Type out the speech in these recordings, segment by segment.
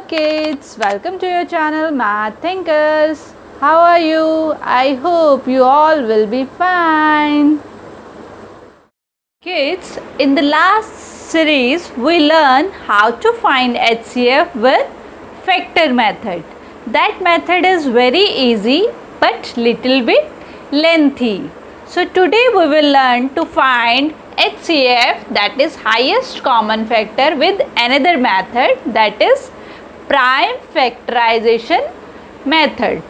kids, welcome to your channel Math Thinkers. How are you? I hope you all will be fine. Kids, in the last series we learned how to find HCF with factor method. That method is very easy but little bit lengthy. So today we will learn to find HCF, that is highest common factor, with another method, that is prime factorization method.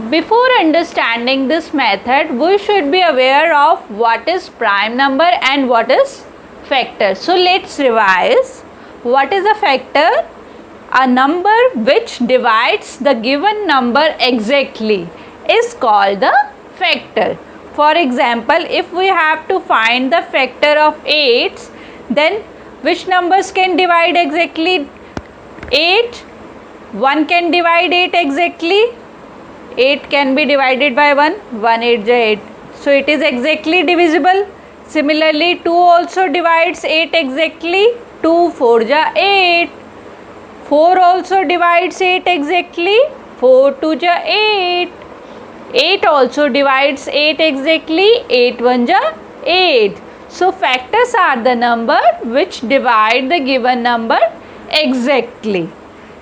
Before understanding this method, we should be aware of what is prime number and what is factor. So let's revise. What is a factor? A number which divides the given number exactly is called the factor. For example, if we have to find the factor of 8, then which numbers can divide exactly 8? 1 can divide 8 exactly. 8 can be divided by 1. 1 8 is 8. So it is exactly divisible. Similarly, 2 also divides 8 exactly. 2 4 is 8. 4 also divides 8 exactly. 4 2 is 8. 8 also divides 8 exactly. 8 1 is 8. So factors are the number which divide the given number exactly.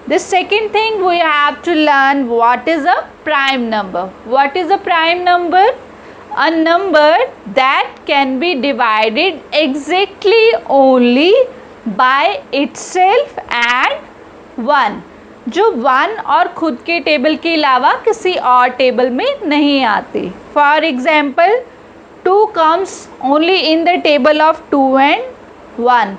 The second thing we have to learn, what is a prime number. What is a prime number? A number that can be divided exactly only by itself and 1, जो 1 और खुद के table के अलावा किसी और table में नहीं आती. For example 2 comes only in the table of 2 and 1.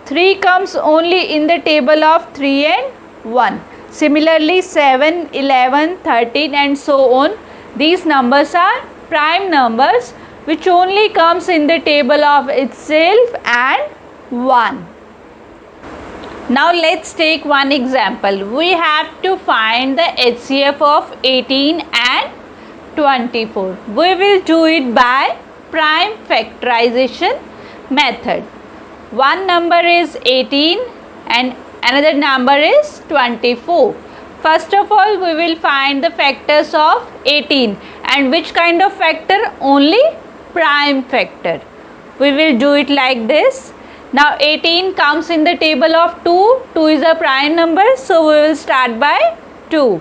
3 comes only in the table of 3 and 1. Similarly 7, 11, 13 and so on. These numbers are prime numbers which only comes in the table of itself and 1. Now let's take one example. We have to find the HCF of 18 and 24. We will do it by prime factorization method. One number is 18 and another number is 24. First of all, we will find the factors of 18. And which kind of factor? Only prime factor. We will do it like this. Now 18 comes in the table of 2. 2 is a prime number, so we will start by 2.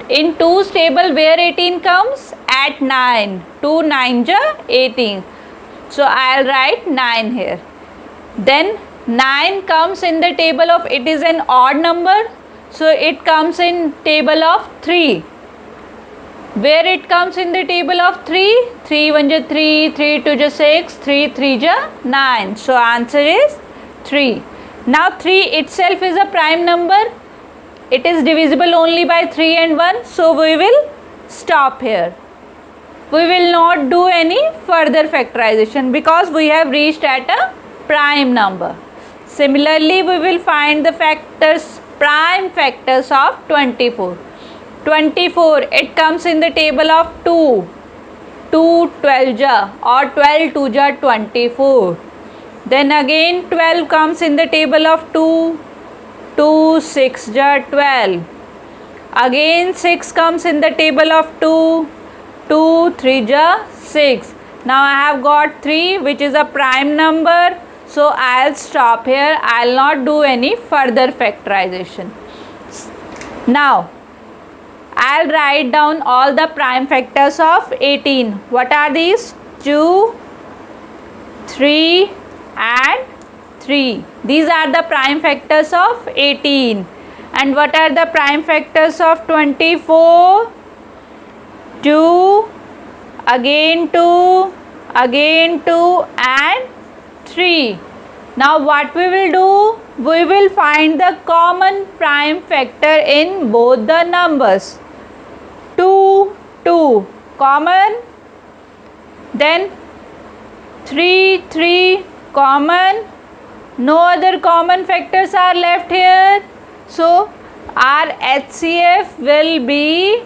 In 2's table, where 18 comes? At 9. 2 9 is 18. So I will write 9 here. Then 9 comes in the table of, it is an odd number, so it comes in table of 3. Where it comes in the table of 3? 3 1 is 3, 3 2 is 6, 3 3 is 9. So answer is 3. Now 3 itself is a prime number. It is divisible only by 3 and 1. So we will stop here. We will not do any further factorization because we have reached at a prime number. Similarly, we will find the factors, prime factors of 24. 24, it comes in the table of 2. 2 12 ja, or 12 2 ja 24. Then again 12 comes in the table of 2. 2 6 ja 12. Again 6 comes in the table of 2. 2 3 ja 6. Now I have got 3, which is a prime number. So I'll stop here. I'll not do any further factorization. Now I'll write down all the prime factors of 18. What are these? 2, 3 and 3. These are the prime factors of 18. And what are the prime factors of 24? 2, again 2, again 2 and 3. Now what we will do? We will find the common prime factor in both the numbers. 2, 2 common. Then 3, 3 common. No other common factors are left here. So our HCF will be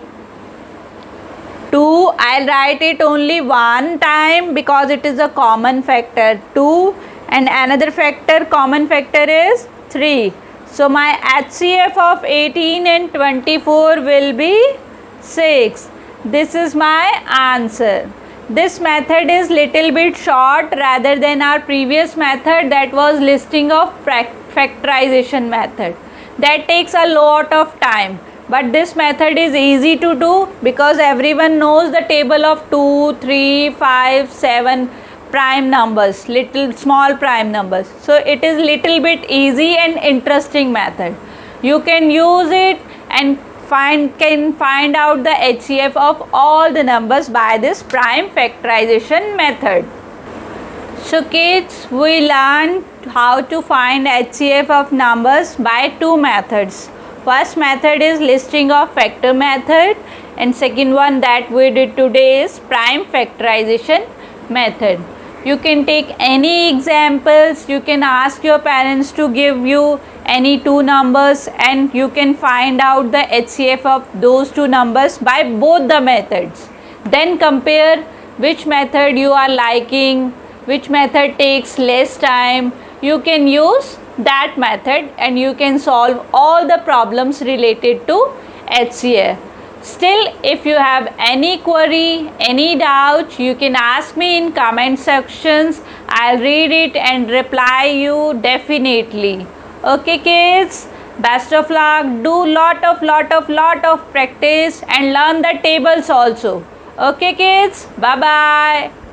2. I'll write it only one time because it is a common factor. 2 and another factor, common factor is 3. So my HCF of 18 and 24 will be 6. This is my answer. This method is little bit short rather than our previous method, that was listing of factorization method. That takes a lot of time, but this method is easy to do because everyone knows the table of 2, 3, 5, 7 prime numbers, little small prime numbers. So it is little bit easy and interesting method. You can use it and can find out the HCF of all the numbers by this prime factorization method. So kids, we learned how to find HCF of numbers by two methods. First method is listing of factor method, and second one that we did today is prime factorization method. You can take any examples, you can ask your parents to give you any two numbers and you can find out the HCF of those two numbers by both the methods. Then compare which method you are liking, which method takes less time. You can use that method and you can solve all the problems related to HCF. Still, if you have any query, any doubt, you can ask me in comment sections. I'll read it and reply you definitely. Okay kids, best of luck. Do lot of practice and learn the tables also. Okay kids, bye bye.